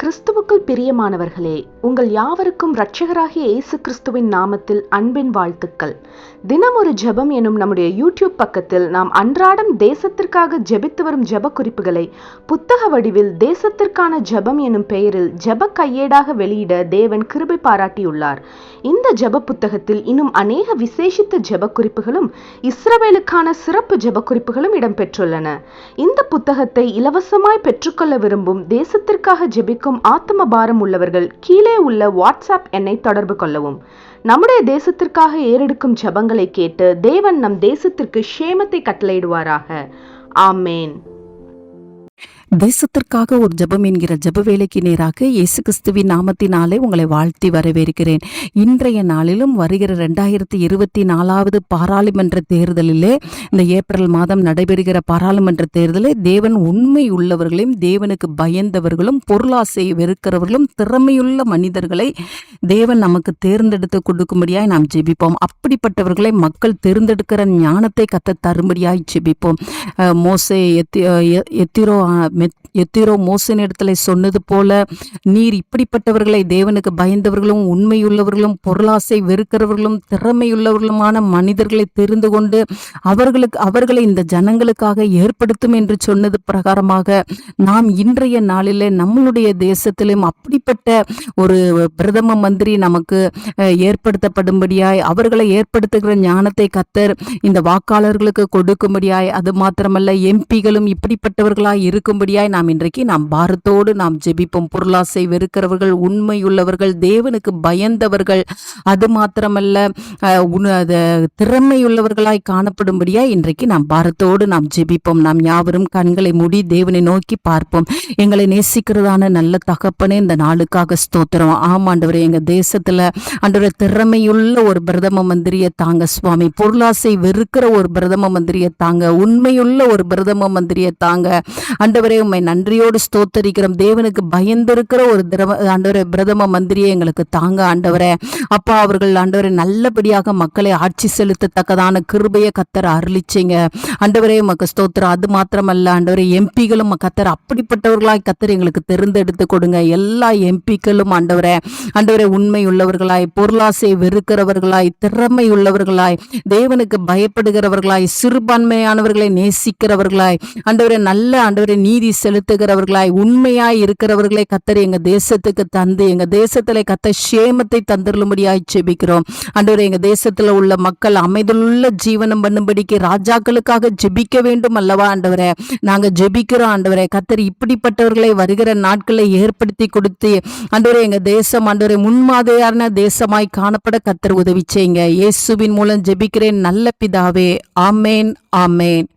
கிறிஸ்துவுக்குள் பிரியமானவர்களே, உங்கள் யாவருக்கும் இரட்சகராகிய இயேசு கிறிஸ்துவின் நாமத்தில் அன்பின் வாழ்த்துக்கள். தினம் ஒரு ஜெபம் எனும் நம்முடைய யூடியூப் பக்கத்தில் நாம் அன்றாடம் தேசத்திற்காக ஜெபித்து வரும் ஜெப குறிப்புகளை புத்தக வடிவில் தேசத்திற்கான ஜெபம் எனும் பெயரில் ஜெப கையேடாக வெளியிட தேவன் கிருபை பாராட்டியுள்ளார். இந்த ஜெப புத்தகத்தில் இன்னும் அநேக விசேஷித்த ஜெப குறிப்புகளும் இஸ்ரவேலுக்கான சிறப்பு ஜெப குறிப்புகளும் இடம்பெற்றுள்ளன. இந்த புத்தகத்தை இலவசமாய் பெற்றுக்கொள்ள விரும்பும் தேசத்திற்காக ஜெபிக்கும் ஆத்ம பாரம் உள்ளவர்கள் கீழே உள்ள வாட்ஸ்அப் எண்ணை தொடர்பு கொள்ளவும். நம்முடைய தேசத்திற்காக ஏறெடுக்கும் ஜெபங்களை கேட்டு தேவன் நம் தேசத்திற்கு க்ஷேமத்தை கட்டளையிடுவாராக. ஆமேன். தேசத்திற்காக ஒரு ஜெபம் என்கிற ஜெப வேலைக்கு நேராக இயேசு கிறிஸ்துவின் நாமத்தினாலே உங்களை வாழ்த்தி வரவேற்கிறேன். இன்றைய நாளிலும் வருகிற 2024 பாராளுமன்ற தேர்தலிலே, இந்த ஏப்ரல் மாதம் நடைபெறுகிற பாராளுமன்ற தேர்தலில் தேவன் உண்மை உள்ளவர்களையும் தேவனுக்கு பயந்தவர்களும் பொருளாசையை வெறுக்கிறவர்களும் திறமையுள்ள மனிதர்களை தேவன் நமக்கு தேர்ந்தெடுத்து கொடுக்கும்படியாய் நாம் ஜெபிப்போம். அப்படிப்பட்டவர்களை மக்கள் தேர்ந்தெடுக்கிற ஞானத்தை கத்த தரும்படியாய் ஜெபிப்போம். மோசே எத்திரோ மோசனிடத்துல சொன்னது போல, நீர் இப்படிப்பட்டவர்களை தேவனுக்கு பயந்தவர்களும் உண்மையுள்ளவர்களும் பொருளாசை வெறுக்கிறவர்களும் திறமையுள்ளவர்களுமான மனிதர்களை தெரிந்து கொண்டு அவர்களை இந்த ஜனங்களுக்காக ஏற்படுத்தும் என்று சொன்னது பிரகாரமாக நாம் இன்றைய நாளிலே நம்மளுடைய தேசத்திலும் அப்படிப்பட்ட ஒரு பிரதம மந்திரி நமக்கு ஏற்படுத்தப்படும்படியாய், அவர்களை ஏற்படுத்துகிற ஞானத்தை கத்தர் இந்த வாக்காளர்களுக்கு கொடுக்கும்படியாய், அது மாத்திரமல்ல எம்பிகளும் இப்படிப்பட்டவர்களாய் இருக்கும்படியாய் நாம் பாரத்தோடு நாம் ஜெபிப்போம். பொருளாசை வெறுக்கிறவர்கள், உண்மையுள்ளவர்கள், தேவனுக்கு பயந்தவர்கள், அது மாத்திரமல்ல திறமையுள்ளவர்களாய் காணப்படும்படியாய் இன்றைக்கு நாம் பாரத்தோடு நாம் ஜெபிப்போம். நாம் யாவரும் கண்களை மூடி தேவனை நோக்கி பார்ப்போம். எங்களை நேசிக்கிறதான நல்ல தகப்பனே, இந்த நாளுக்காக ஸ்தோத்திரம். ஆமாண்டவரே, எங்க தேசத்துல ஆண்டவரே திறமையுள்ள ஒரு பிரதம மந்திரியை தாங்க சுவாமி. பொருளாசை வெறுக்கிற ஒரு பிரதம மந்திரியை தாங்க. உண்மையுள்ள ஒரு பிரதம மந்திரியை தாங்க ஆண்டவரே. உம்மை நன்றியோடு ஸ்தோத்தரிக்கிறோம். தேவனுக்கு பயந்திருக்கிற ஒரு ஆண்டவரே பிரதம மந்திரியை எங்களுக்கு தாங்க ஆண்டவரே. அப்பா, அவர்கள் ஆண்டவரே நல்லபடியாக மக்களை ஆட்சி செலுத்தத்தக்கதான கிருபையை கத்தர் அருளிச்சிங்க ஆண்டவரே. உமக்கு ஸ்தோத்திரம். அது மாத்திரமல்ல ஆண்டவரே, எம்பிகளும் கத்தர் அப்படிப்பட்டவர்களாய் கத்தர் எங்களுக்கு தெரிந்தெடுத்து கொடுங்க. எல்லா எம்பிக்களும் ஆண்டவரே உண்மை உள்ளவர்களாய், பொருளாசை வெறுக்கிறவர்களாய், திறமை உள்ளவர்களாய், தேவனுக்கு பயப்படுகிறவர்களாய், சிறுபான்மையானவர்களை நேசிக்கிறவர்களாய், ஆண்டவரே நல்ல ஆண்டவரே நீதி செலுத்துகிறவர்களாய், உண்மையாய் இருக்கிறவர்களை கத்தர் எங்க தேசத்துக்கு தந்து எங்க தேசத்துல கத்த க்ஷேமத்தை தந்துள்ளபடியாய் ஜெபிக்கிறோம் ஆண்டவரே. எங்க தேசத்துல உள்ள மக்கள் அமைதலுள்ள ஜீவனம் பண்ணும்படிக்கு ராஜாக்களுக்காக ஜெபிக்க வேண்டும் அல்லவா ஆண்டவரே. நாங்க ஜெபிக்கிறோம் ஆண்டவரே. கத்தர் இப்படிப்பட்டவர்களை வருகிற நாட்களை ஏற்படுத்தி கொடுத்து ஆண்டவரே எங்க தேசம் ஆண்டவரே முன்மாதிரியான தேசமாய் காணப்பட கத்தர் உதவி செய்யுங்க. இயேசுவின் மூலம் ஜெபிக்கிறேன் நல்ல பிதாவே. ஆமேன், ஆமேன்.